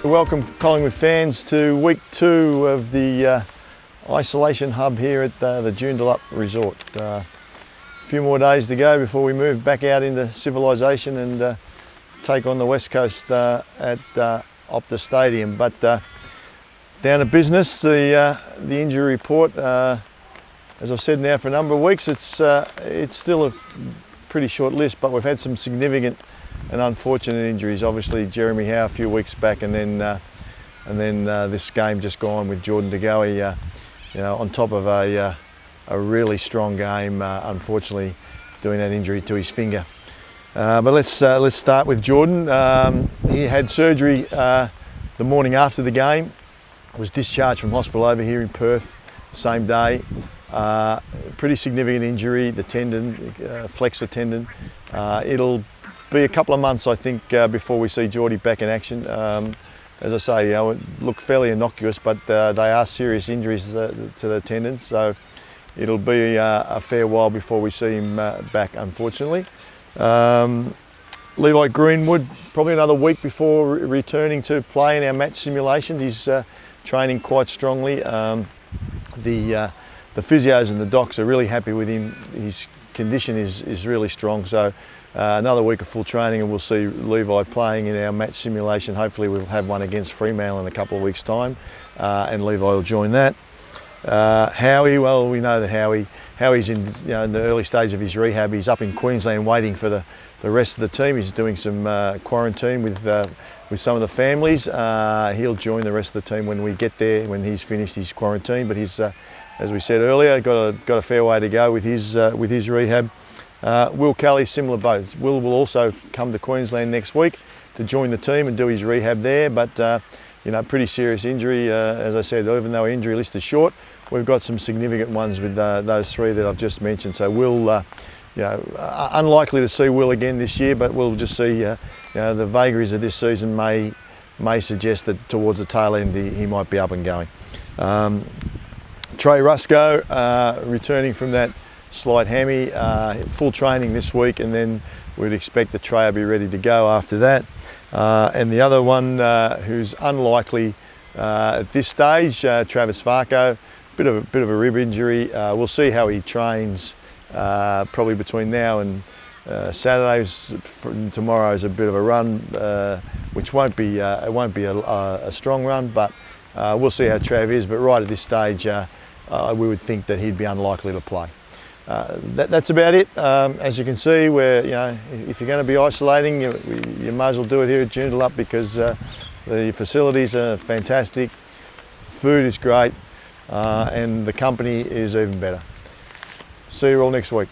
Welcome Collingwood fans to week 2 of the isolation hub here at the Joondalup Resort. A few more days to go before we move back out into civilisation and take on the West Coast at Optus Stadium. But down to business, the injury report, as I've said now for a number of weeks, it's still a pretty short list, but we've had some significant and unfortunate injuries. Obviously Jeremy Howe a few weeks back, and then this game just gone with Jordan De Goey, on top of a really strong game, unfortunately doing that injury to his finger. But let's start with Jordan. He had surgery the morning after the game, was discharged from hospital over here in Perth the same day. Pretty significant injury, the tendon, flexor tendon. It'll be a couple of months, I think, before we see Geordie back in action. As I say, it look fairly innocuous, but they are serious injuries to the tendons, so it'll be a fair while before we see him back, unfortunately. Levi Greenwood, probably another week before returning to play in our match simulations. He's training quite strongly. The physios and the docs are really happy with him. His condition is really strong, so another week of full training and we'll see Levi playing in our match simulation. Hopefully we'll have one against Fremantle in a couple of weeks' time, and Levi will join that. Howie, well, we know that Howie's in the early stage of his rehab. He's up in Queensland waiting for the rest of the team. He's doing some quarantine with some of the families. He'll join the rest of the team when we get there, when he's finished his quarantine. But he's, as we said earlier, got a fair way to go with his rehab. Will Kelly, similar boat. Will also come to Queensland next week to join the team and do his rehab there. But pretty serious injury. As I said, even though our injury list is short, we've got some significant ones with those three that I've just mentioned. So Will, unlikely to see Will again this year, but we'll just see. The vagaries of this season may suggest that towards the tail end he might be up and going. Trey Rusco, returning from that slight hammy, full training this week, and then we'd expect that Trey will be ready to go after that. And the other one who's unlikely at this stage, Travis Farko, bit of a rib injury. We'll see how he trains probably between now and Saturday. Tomorrow is a bit of a run, which won't be a strong run, but we'll see how Trav is. But right at this stage, we would think that he'd be unlikely to play. That's about it. As you can see, if you're going to be isolating, you might as well do it here at Joondalup, because the facilities are fantastic, food is great, and the company is even better. See you all next week.